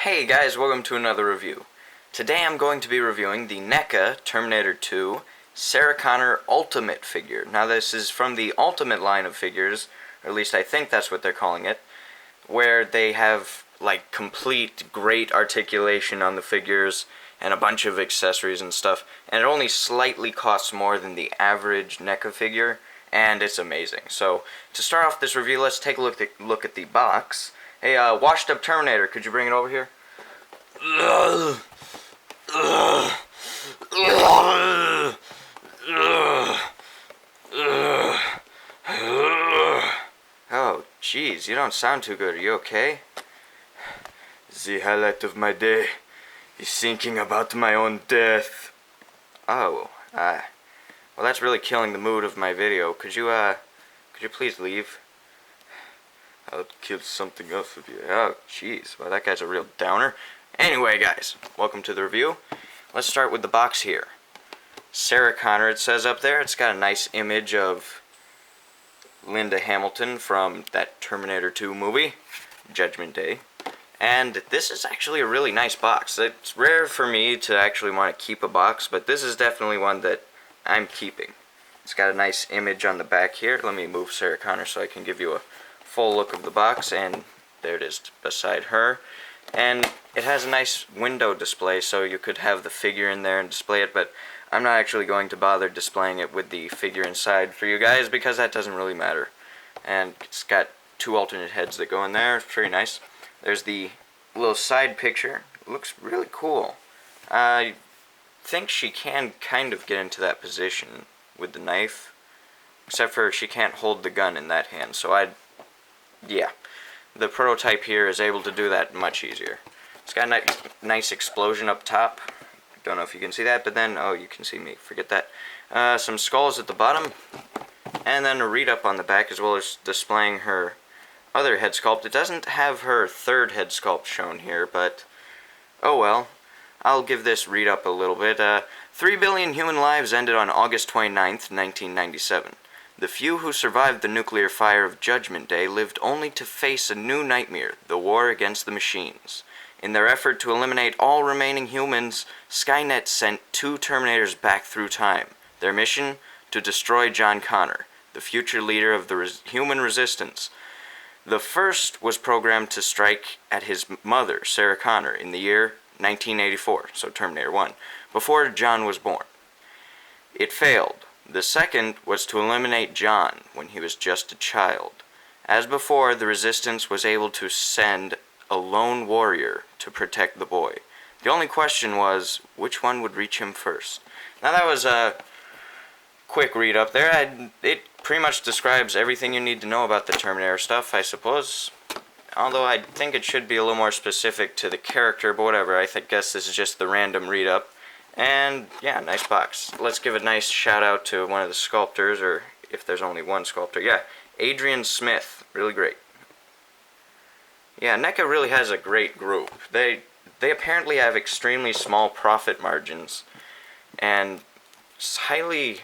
Hey guys, welcome to another review. Today I'm going to be reviewing the Neca Terminator 2 Sarah Connor Ultimate figure. Now this is from the Ultimate line of figures, or at least I think that's what they're calling it, where they have like complete great articulation on the figures and a bunch of accessories and stuff, and it only slightly costs more than the average Neca figure, and it's amazing. So to start off this review, let's take a look at the box. Hey, washed up Terminator, could you bring it over here? Oh, jeez, you don't sound too good. Are you okay? The highlight of my day is thinking about my own death. Oh, well, that's really killing the mood of my video. Could you please leave? I'll kill something else with you. Oh, jeez. Well, that guy's a real downer. Anyway, guys, welcome to the review. Let's start with the box here. Sarah Connor, it says up there. It's got a nice image of Linda Hamilton from that Terminator 2 movie, Judgment Day. And this is actually a really nice box. It's rare for me to actually want to keep a box, but this is definitely one that I'm keeping. It's got a nice image on the back here. Let me move Sarah Connor so I can give you a full look of the box, and there it is beside her. And it has a nice window display, so you could have the figure in there and display it, but I'm not actually going to bother displaying it with the figure inside for you guys because that doesn't really matter. And it's got two alternate heads that go in there. It's pretty nice. There's the little side picture. It looks really cool. I think she can kind of get into that position with the knife, except for she can't hold the gun in that hand, so yeah. The prototype here is able to do that much easier. It's got a nice explosion up top. Don't know if you can see that, but then, oh, you can see me. Forget that. Some skulls at the bottom, and then a read-up on the back, as well as displaying her other head sculpt. It doesn't have her third head sculpt shown here, but oh well. I'll give this read-up a little bit. 3 billion human lives ended on August 29th, 1997. The few who survived the nuclear fire of Judgment Day lived only to face a new nightmare, the war against the machines. In their effort to eliminate all remaining humans, Skynet sent two Terminators back through time. Their mission? To destroy John Connor, the future leader of the human resistance. The first was programmed to strike at his mother, Sarah Connor, in the year 1984, so Terminator 1, before John was born. It failed. The second was to eliminate John when he was just a child. As before, the Resistance was able to send a lone warrior to protect the boy. The only question was, which one would reach him first? Now that was a quick read up there. It pretty much describes everything you need to know about the Terminator stuff, I suppose. Although I think it should be a little more specific to the character, but whatever. I guess this is just the random read up. And yeah, nice box. Let's give a nice shout out to one of the sculptors, or if there's only one sculptor. Yeah, Adrian Smith. Really great. Yeah, NECA really has a great group. They apparently have extremely small profit margins, and it's highly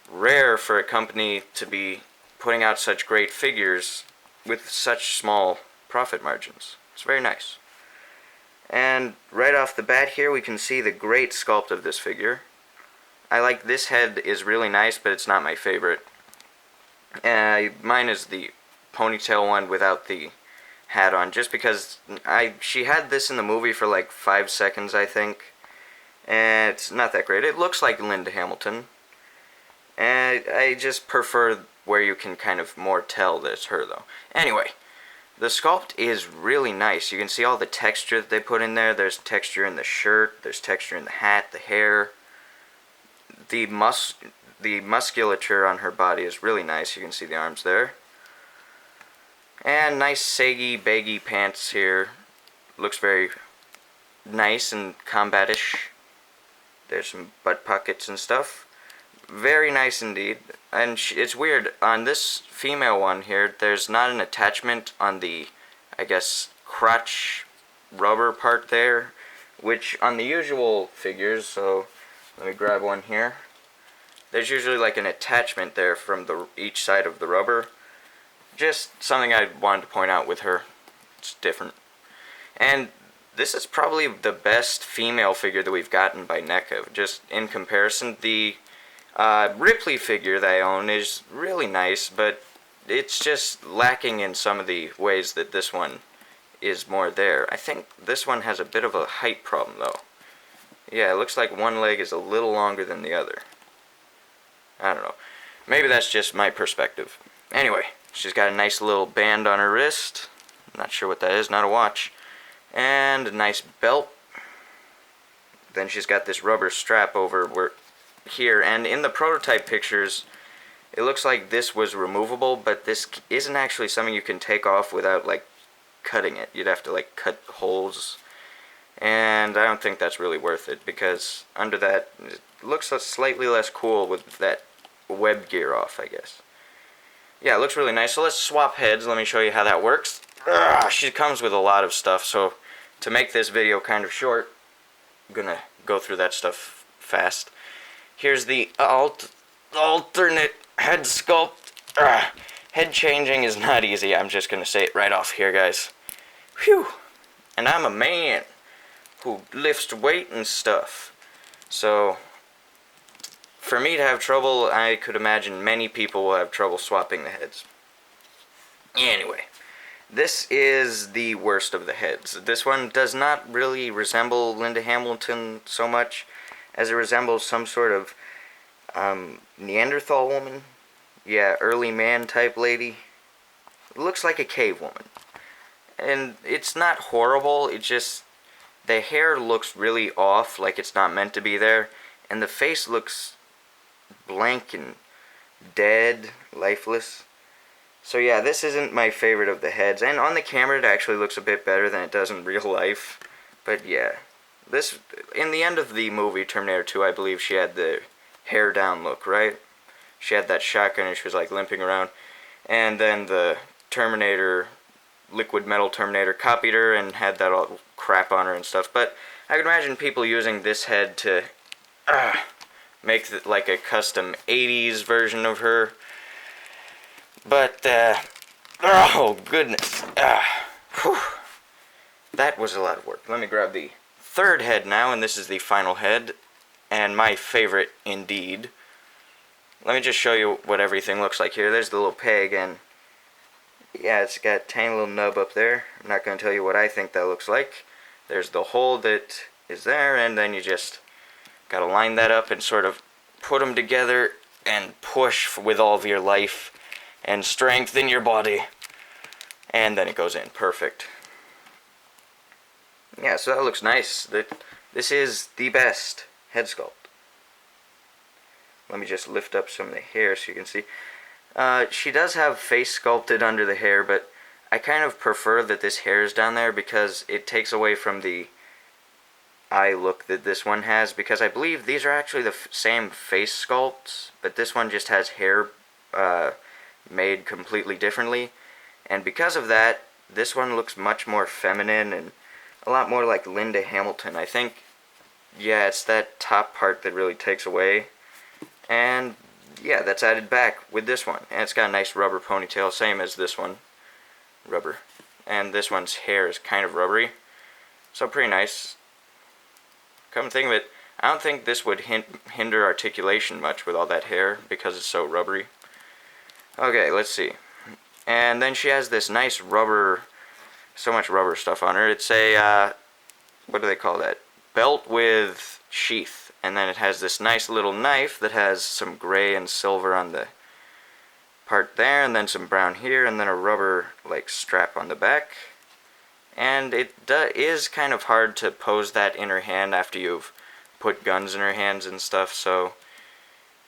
rare for a company to be putting out such great figures with such small profit margins. It's very nice. And right off the bat here we can see the great sculpt of this figure. I like this head is really nice, but it's not my favorite. Mine is the ponytail one without the hat on, just because she had this in the movie for like 5 seconds, I think. And it's not that great. It looks like Linda Hamilton. And I just prefer where you can kind of more tell that it's her, though. Anyway. The sculpt is really nice. You can see all the texture that they put in there. There's texture in the shirt, there's texture in the hat, the hair. The musculature on her body is really nice. You can see the arms there. And nice saggy, baggy pants here. Looks very nice and combatish. There's some butt pockets and stuff. Very nice indeed. And it's weird, on this female one here, there's not an attachment on the, I guess, crotch rubber part there, which on the usual figures, so let me grab one here, there's usually like an attachment there from each side of the rubber. Just something I wanted to point out with her. It's different. And this is probably the best female figure that we've gotten by NECA. Just in comparison, the Ripley figure that I own is really nice, but it's just lacking in some of the ways that this one is more there. I think this one has a bit of a height problem, though. Yeah, it looks like one leg is a little longer than the other. I don't know. Maybe that's just my perspective. Anyway, she's got a nice little band on her wrist. Not sure what that is, not a watch. And a nice belt. Then she's got this rubber strap over here. And in the prototype pictures, it looks like this was removable, but this isn't actually something you can take off without, like, cutting it. You'd have to, like, cut holes. And I don't think that's really worth it, because under that, it looks slightly less cool with that web gear off, I guess. Yeah, it looks really nice. So let's swap heads. Let me show you how that works. She comes with a lot of stuff, so to make this video kind of short, I'm gonna go through that stuff fast. Here's the alternate head sculpt. Head changing is not easy. I'm just gonna say it right off here, guys. Whew. And I'm a man who lifts weight and stuff. So for me to have trouble, I could imagine many people will have trouble swapping the heads. Anyway, this is the worst of the heads. This one does not really resemble Linda Hamilton so much as it resembles some sort of Neanderthal woman. Yeah, early man type lady. It looks like a cave woman. And it's not horrible, it just, the hair looks really off, like it's not meant to be there, and the face looks blank and dead, lifeless. So yeah, this isn't my favorite of the heads, and on the camera it actually looks a bit better than it does in real life. But yeah, this, in the end of the movie Terminator 2, I believe she had the hair down look, right? She had that shotgun and she was like limping around, and then the Terminator, liquid metal Terminator, copied her and had that all crap on her and stuff. But I could imagine people using this head to make like a custom 80s version of her. But, oh goodness, that was a lot of work. Let me grab the third head now, and this is the final head, and my favorite indeed. Let me just show you what everything looks like here. There's the little peg, and yeah, it's got a tiny little nub up there. I'm not going to tell you what I think that looks like. There's the hole that is there, and then you just got to line that up and sort of put them together and push with all of your life and strength in your body, and then it goes in. Perfect. Yeah, so that looks nice. This is the best head sculpt. Let me just lift up some of the hair so you can see. She does have face sculpted under the hair, but I kind of prefer that this hair is down there because it takes away from the eye look that this one has, because I believe these are actually the same face sculpts, but this one just has hair made completely differently, and because of that, this one looks much more feminine and a lot more like Linda Hamilton. I think, yeah, it's that top part that really takes away, and yeah, that's added back with this one, and it's got a nice rubber ponytail, same as this one, rubber, and this one's hair is kind of rubbery, so pretty nice. Come to think of it, I don't think this would hinder articulation much with all that hair because it's so rubbery. Okay, let's see. And then she has this nice rubber, so much rubber stuff on her. It's a, what do they call that? Belt with sheath. And then it has this nice little knife that has some gray and silver on the part there, and then some brown here, and then a rubber, like, strap on the back. And it is kind of hard to pose that in her hand after you've put guns in her hands and stuff, so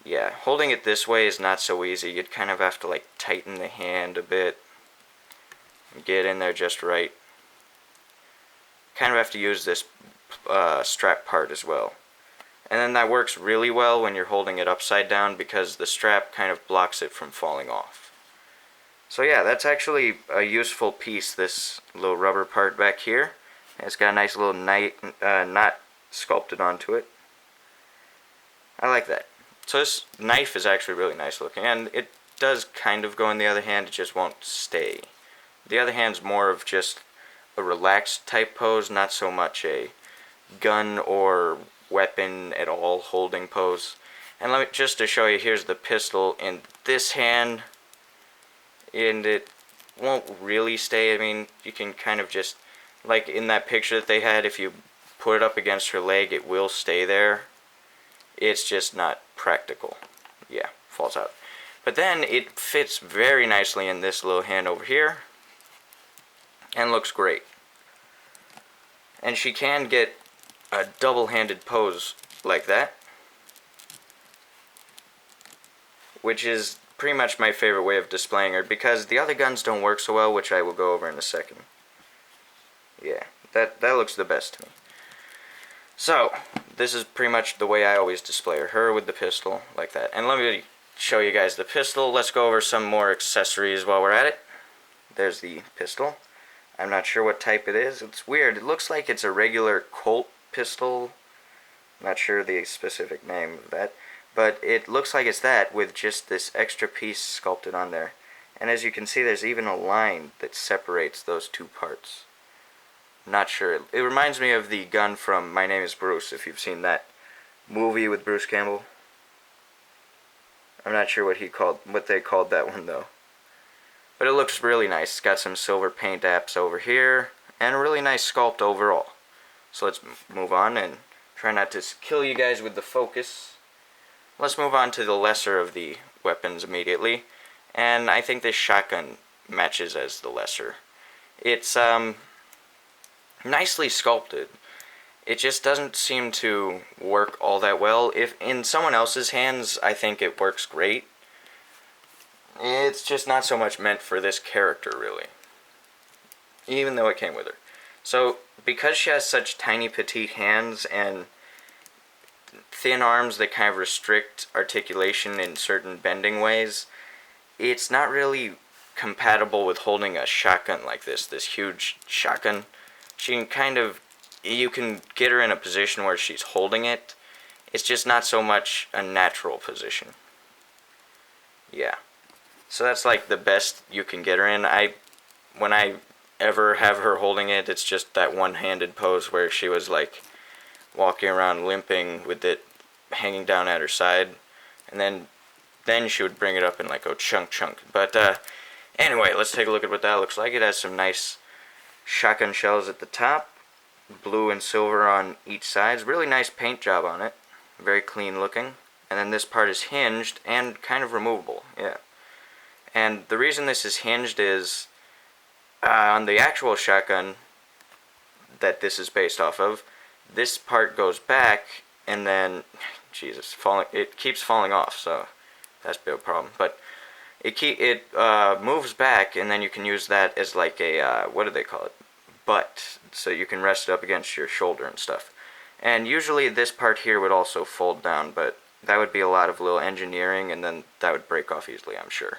yeah, holding it this way is not so easy. You'd kind of have to like tighten the hand a bit and get in there just right. Kind of have to use this strap part as well. And then that works really well when you're holding it upside down because the strap kind of blocks it from falling off. So yeah, that's actually a useful piece, this little rubber part back here. It's got a nice little knot sculpted onto it. I like that. So this knife is actually really nice looking, and it does kind of go in the other hand, it just won't stay. The other hand's more of just a relaxed type pose, not so much a gun or weapon at all holding pose. And let me, just to show you, here's the pistol in this hand, and it won't really stay. I mean, you can kind of just, like in that picture that they had, if you put it up against her leg, it will stay there. It's just not practical. Yeah, falls out. But then it fits very nicely in this little hand over here, and looks great. And she can get a double-handed pose like that, which is pretty much my favorite way of displaying her, because the other guns don't work so well, which I will go over in a second. Yeah, that looks the best to me. So, this is pretty much the way I always display her with the pistol, like that. And let me show you guys the pistol. Let's go over some more accessories while we're at it. There's the pistol. I'm not sure what type it is. It's weird. It looks like it's a regular Colt pistol. Not sure the specific name of that. But it looks like it's that with just this extra piece sculpted on there. And as you can see, there's even a line that separates those two parts. Not sure. It reminds me of the gun from My Name is Bruce, if you've seen that movie with Bruce Campbell. I'm not sure what they called that one though. But it looks really nice. It's got some silver paint apps over here, and a really nice sculpt overall. So let's move on and try not to kill you guys with the focus. Let's move on to the lesser of the weapons immediately. And I think this shotgun matches as the lesser. It's nicely sculpted. It just doesn't seem to work all that well. If in someone else's hands, I think it works great. It's just not so much meant for this character, really. Even though it came with her. So, because she has such tiny petite hands and thin arms that kind of restrict articulation in certain bending ways, it's not really compatible with holding a shotgun like this huge shotgun. She can kind of, you can get her in a position where she's holding it. It's just not so much a natural position. Yeah. So that's like the best you can get her in. When I ever have her holding it, it's just that one-handed pose where she was like walking around limping with it hanging down at her side, and then she would bring it up and like go chunk. But anyway, let's take a look at what that looks like. It has some nice shotgun shells at the top, blue and silver on each side. Really nice paint job on it, very clean looking. And then this part is hinged and kind of removable. Yeah. And the reason this is hinged is on the actual shotgun that this is based off of, this part goes back and then, Jesus, it keeps falling off, so that's a bit of a problem. But it moves back, and then you can use that as like a, what do they call it? Butt, so you can rest it up against your shoulder and stuff. And usually this part here would also fold down, but that would be a lot of little engineering, and then that would break off easily, I'm sure.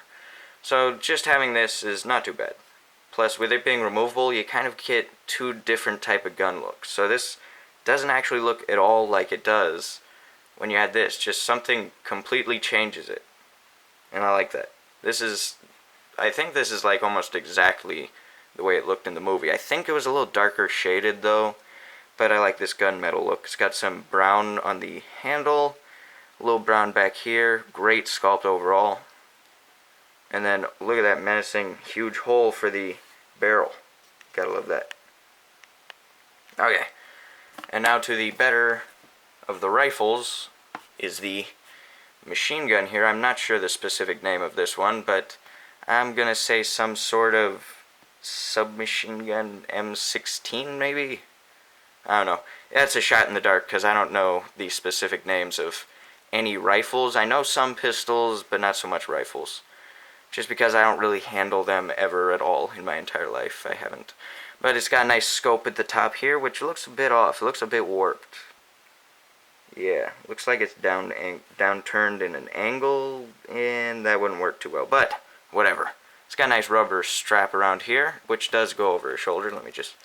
So just having this is not too bad. Plus, with it being removable, you kind of get two different type of gun looks. So this doesn't actually look at all like it does when you add this. Just something completely changes it. And I like that. I think this is like almost exactly the way it looked in the movie. I think it was a little darker shaded though, but I like this gunmetal look. It's got some brown on the handle, a little brown back here, great sculpt overall. And then look at that menacing huge hole for the barrel. Gotta love that. Okay, and now to the better of the rifles is the machine gun here. I'm not sure the specific name of this one, but I'm gonna say some sort of submachine gun M16 maybe? I don't know. That's a shot in the dark because I don't know the specific names of any rifles. I know some pistols, but not so much rifles. Just because I don't really handle them ever at all in my entire life. I haven't. But it's got a nice scope at the top here, which looks a bit off. It looks a bit warped. Yeah, looks like it's downturned in an angle, and that wouldn't work too well. But, whatever. It's got a nice rubber strap around here, which does go over her shoulder. Let me just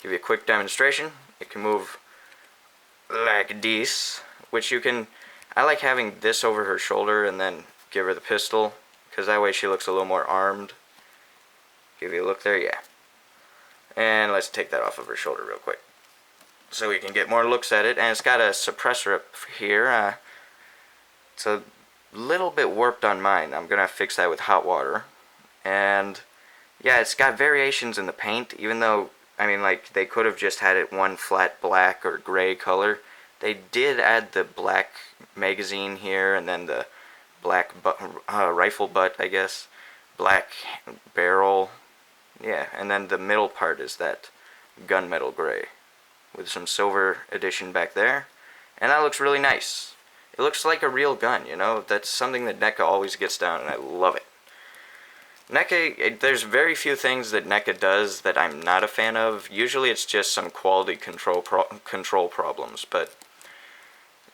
give you a quick demonstration. It can move like this, which you can... I like having this over her shoulder and then give her the pistol, because that way she looks a little more armed. Give you a look there, yeah. And let's take that off of her shoulder real quick, so we can get more looks at it. And it's got a suppressor up here. It's a little bit warped on mine. I'm gonna fix that with hot water. And yeah, it's got variations in the paint, even though, I mean, like, they could have just had it one flat black or gray color. They did add the black magazine here, and then the black rifle butt, I guess, black barrel, yeah, and then the middle part is that gunmetal gray with some silver addition back there, and that looks really nice. It looks like a real gun, you know. That's something that NECA always gets down, and I love it. NECA, there's very few things that NECA does that I'm not a fan of. Usually it's just some quality control problems, but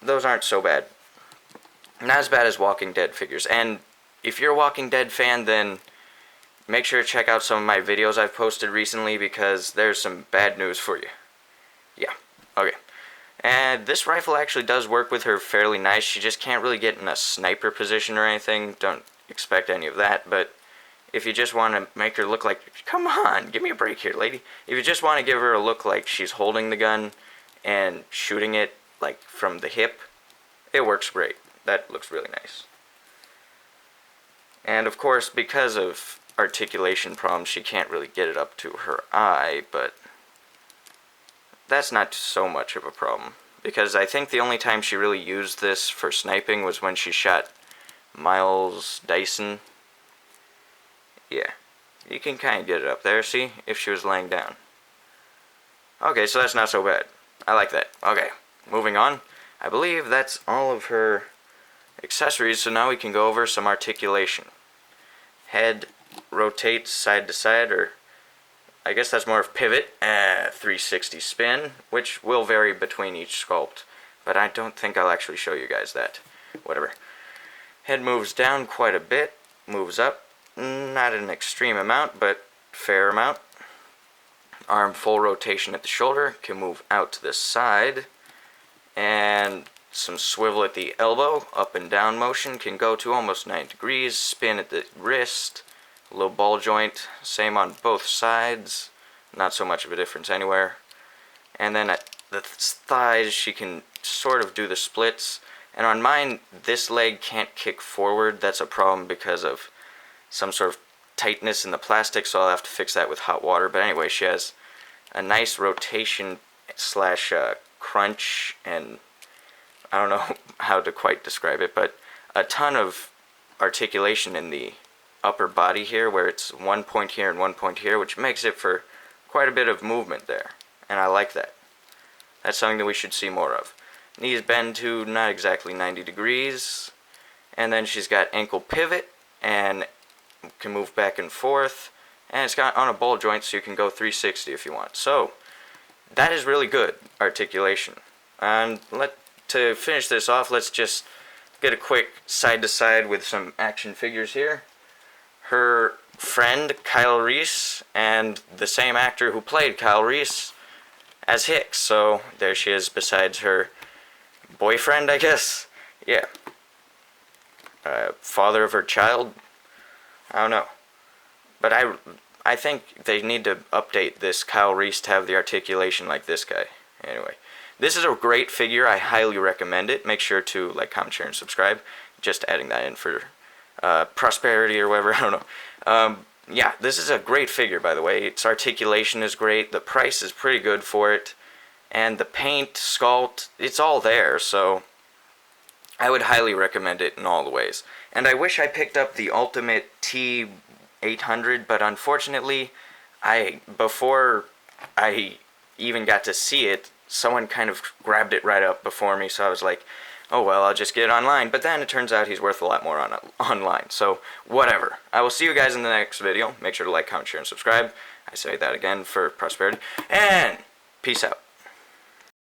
those aren't so bad. Not as bad as Walking Dead figures. And if you're a Walking Dead fan, then make sure to check out some of my videos I've posted recently, because there's some bad news for you. Yeah, okay. And this rifle actually does work with her fairly nice. She just can't really get in a sniper position or anything. Don't expect any of that, but if you just want to make her look like, come on, give me a break here, lady. If you just want to give her a look like she's holding the gun and shooting it like from the hip, it works great. That looks really nice. And of course, because of articulation problems, she can't really get it up to her eye, but that's not so much of a problem, because I think the only time she really used this for sniping was when she shot Miles Dyson. Yeah, you can kind of get it up there, see, if she was laying down. Okay, so that's not so bad. I like that. Okay, moving on. I believe that's all of her accessories, so now we can go over some articulation. Head rotates side to side, or I guess that's more of pivot, 360 spin, which will vary between each sculpt, but I don't think I'll actually show you guys that. Whatever. Head moves down quite a bit, moves up. Not an extreme amount, but fair amount. Arm full rotation at the shoulder, can move out to the side, and some swivel at the elbow, up and down motion, can go to almost 90 degrees, spin at the wrist, low ball joint, same on both sides, not so much of a difference anywhere. And then at the thighs, she can sort of do the splits, and on mine, this leg can't kick forward. That's a problem because of some sort of tightness in the plastic, so I'll have to fix that with hot water. But anyway, she has a nice rotation slash crunch, and I don't know how to quite describe it, but a ton of articulation in the upper body here, where it's one point here and one point here, which makes it for quite a bit of movement there, and I like that. That's something that we should see more of. Knees bend to not exactly 90 degrees, and then she's got ankle pivot, and can move back and forth, and it's got on a ball joint, so you can go 360 if you want. So that is really good articulation. And to finish this off, let's just get a quick side to side with some action figures here. Her friend Kyle Reese, and the same actor who played Kyle Reese as Hicks. So there she is besides her boyfriend, I guess. Yeah. Father of her child. I don't know. But I think they need to update this Kyle Reese to have the articulation like this guy. Anyway, this is a great figure. I highly recommend it. Make sure to like, comment, share, and subscribe. Just adding that in for prosperity or whatever. I don't know. Yeah, this is a great figure, by the way. Its articulation is great. The price is pretty good for it. And the paint, sculpt, it's all there. So I would highly recommend it in all the ways. And I wish I picked up the Ultimate T800, but unfortunately, before I even got to see it, someone kind of grabbed it right up before me, so I was like, oh well, I'll just get it online. But then it turns out he's worth a lot more online, so whatever. I will see you guys in the next video. Make sure to like, comment, share, and subscribe. I say that again for prosperity. And peace out.